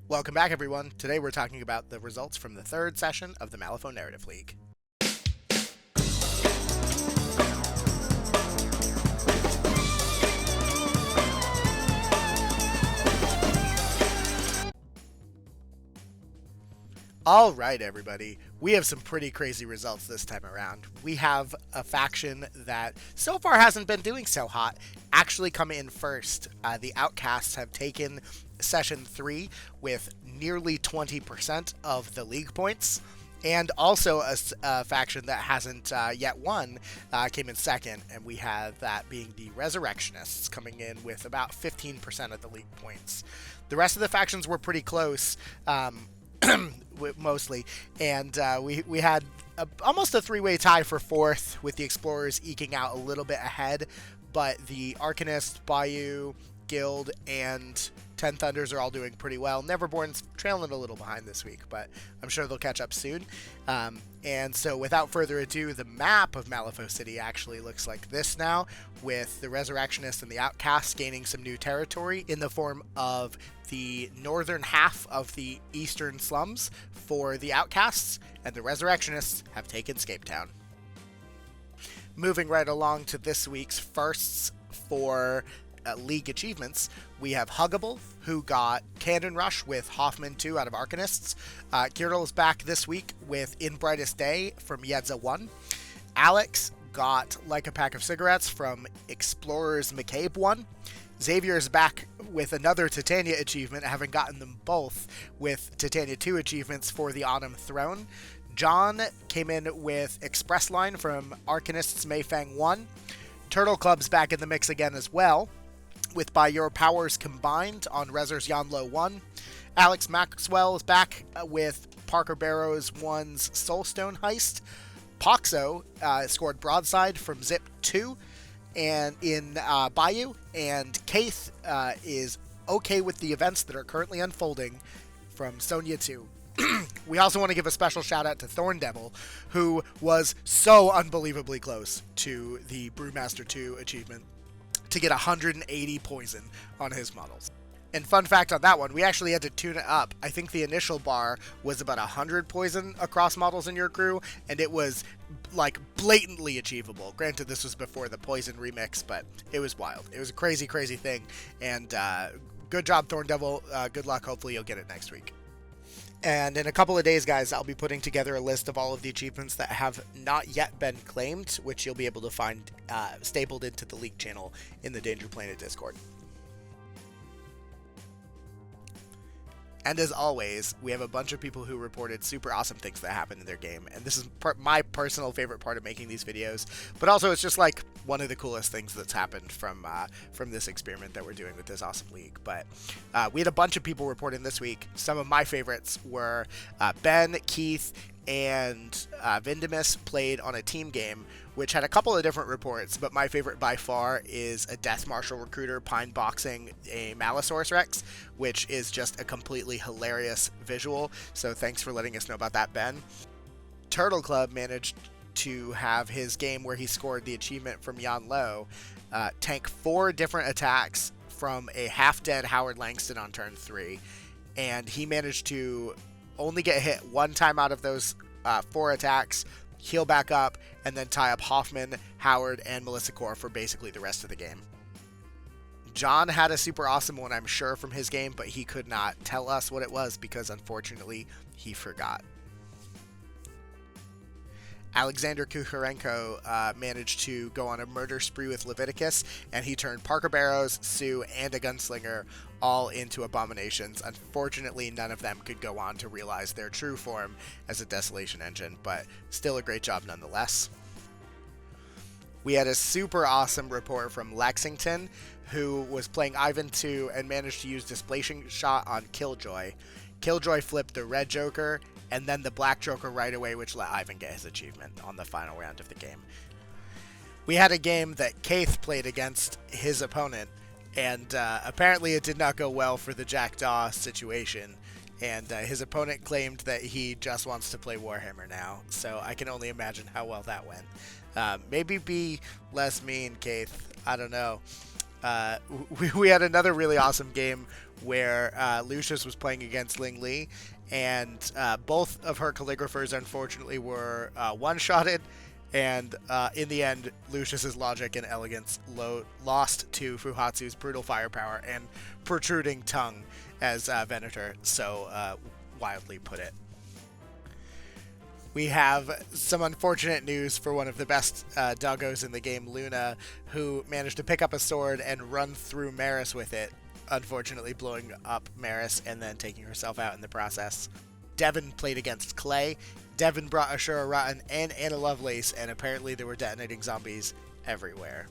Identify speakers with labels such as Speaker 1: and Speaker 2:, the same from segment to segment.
Speaker 1: Welcome back, everyone. Today we're talking about the results from the third session of the Malifaux Narrative League. Alright, everybody. We have some pretty crazy results this time around. We have a faction that so far hasn't been doing so hot actually come in first. The Outcasts have taken Session 3 with nearly 20% of the league points. And also a faction that hasn't yet won came in second, and we have that being the Resurrectionists coming in with about 15% of the league points. The rest of the factions were pretty close. Mostly, and we had almost a three-way tie for fourth, with the Explorers eking out a little bit ahead, but the Arcanist, Bayou, Guild, and Ten Thunders are all doing pretty well. Neverborn's trailing a little behind this week, but I'm sure they'll catch up soon. And so without further ado, the map of Malifaux City actually looks like this now, with the Resurrectionists and the Outcasts gaining some new territory in the form of the northern half of the eastern slums for the Outcasts, and the Resurrectionists have taken Scape Town. Moving right along to this week's firsts for league achievements, we have Huggable, who got Cannon Rush with Hoffman 2 out of Arcanists. Girtle's back this week with In Brightest Day from Yedza 1. Alex got Like a Pack of Cigarettes from Explorers McCabe 1. Xavier's back with another Titania achievement, having gotten them both with Titania 2 achievements for the Autumn Throne. John came in with Express Line from Arcanists Mayfang 1. Turtle Club's back in the mix again as well, with By Your Powers Combined on Rezzer's Yanlo 1. Alex Maxwell is back with Parker Barrows 1's Soulstone Heist. Poxo scored Broadside from Zip 2 and in Bayou, and Kaith is okay with the events that are currently unfolding from Sonya 2. We also want to give a special shout out to Thorn Devil, who was so unbelievably close to the Brewmaster 2 achievement to get 180 poison on his models. And fun fact on that one, we actually had to tune it up. I think the initial bar was about 100 poison across models in your crew, and it was like blatantly achievable. Granted, this was before the poison remix, but it was wild. It was a crazy, crazy thing. And good job, Thorn Devil. Good luck. Hopefully you'll get it next week. And in a couple of days, guys, I'll be putting together a list of all of the achievements that have not yet been claimed, which you'll be able to find stapled into the league channel in the Danger Planet Discord. And as always, we have a bunch of people who reported super awesome things that happened in their game. And this is my personal favorite part of making these videos. But also, it's just like one of the coolest things that's happened from this experiment that we're doing with this awesome league. But we had a bunch of people reporting this week. Some of my favorites were Ben, Keith, and Vindimus played on a team game, which had a couple of different reports, but my favorite by far is a Death Marshal Recruiter pine boxing a Malisaurus Rex, which is just a completely hilarious visual, so thanks for letting us know about that, Ben. Turtle Club managed to have his game where he scored the achievement from Yan Lo, tank 4 different attacks from a half-dead Howard Langston on turn 3, and he managed to only get hit one time out of those 4 attacks, heal back up, and then tie up Hoffman, Howard, and Melissa Core for basically the rest of the game. John had a super awesome one, I'm sure, from his game, but he could not tell us what it was because, unfortunately, he forgot. Alexander Kukharenko managed to go on a murder spree with Leviticus, and he turned Parker Barrows, Sue, and a Gunslinger all into abominations. Unfortunately, none of them could go on to realize their true form as a Desolation Engine, but still a great job nonetheless. We had a super awesome report from Lexington, who was playing Ivan 2 and managed to use Displacing Shot on Killjoy. Killjoy flipped the red Joker, and then the black Joker right away, which let Ivan get his achievement on the final round of the game. We had a game that Kaith played against his opponent, and apparently it did not go well for the Jackdaw situation, and his opponent claimed that he just wants to play Warhammer now, so I can only imagine how well that went. Maybe be less mean, Kaith. I don't know. We had another really awesome game where Lucius was playing against Ling Li, and both of her calligraphers unfortunately were one-shotted, and in the end, Lucius's logic and elegance lost to Fuhatsu's brutal firepower and protruding tongue, as Venator so wildly put it. We have some unfortunate news for one of the best doggos in the game, Luna, who managed to pick up a sword and run through Maris with it, unfortunately blowing up Maris and then taking herself out in the process. Devin played against Clay. Devin brought Ashura Rotten and Anna Lovelace, and apparently there were detonating zombies everywhere.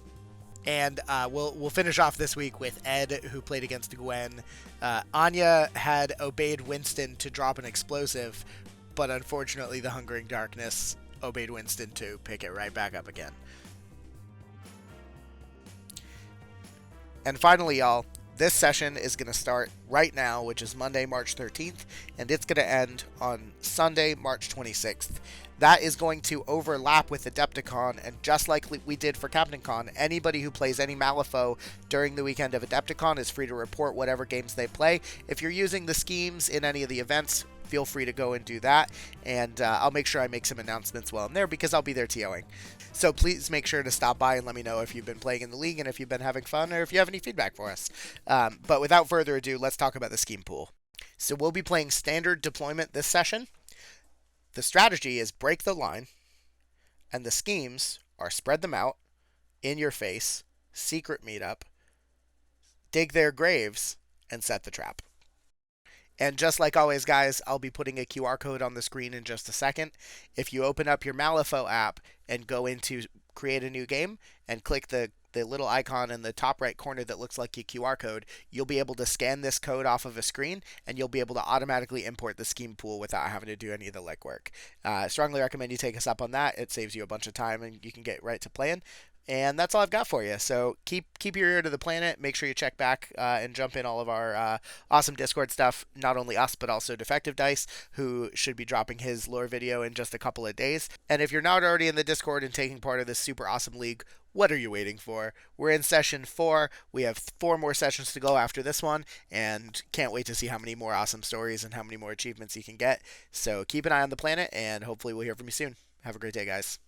Speaker 1: And we'll finish off this week with Ed, who played against Gwen. Anya had obeyed Winston to drop an explosive, but unfortunately the Hungering Darkness obeyed Winston to pick it right back up again. And finally, y'all, this session is going to start right now, which is Monday, March 13th, and it's going to end on Sunday, March 26th. That is going to overlap with Adepticon, and just like we did for Captain Con, anybody who plays any Malifaux during the weekend of Adepticon is free to report whatever games they play. If you're using the schemes in any of the events, feel free to go and do that, and I'll make sure I make some announcements while I'm there because I'll be there TOing. So please make sure to stop by and let me know if you've been playing in the league and if you've been having fun or if you have any feedback for us. But without further ado, let's talk about the scheme pool. So we'll be playing standard deployment this session. The strategy is break the line, and the schemes are spread them out, in your face, secret meetup, dig their graves, and set the trap. And just like always, guys, I'll be putting a QR code on the screen in just a second. If you open up your Malifaux app and go into create a new game and click the little icon in the top right corner that looks like a QR code, you'll be able to scan this code off of a screen, and you'll be able to automatically import the scheme pool without having to do any of the legwork. I strongly recommend you take us up on that. It saves you a bunch of time, and you can get right to playing. And that's all I've got for you. So keep your ear to the planet. Make sure you check back and jump in all of our awesome Discord stuff. Not only us, but also Defective Dice, who should be dropping his lore video in just a couple of days. And if you're not already in the Discord and taking part of this super awesome league, what are you waiting for? We're in session 4. We have 4 more sessions to go after this one, and can't wait to see how many more awesome stories and how many more achievements you can get. So keep an eye on the planet, and hopefully we'll hear from you soon. Have a great day, guys.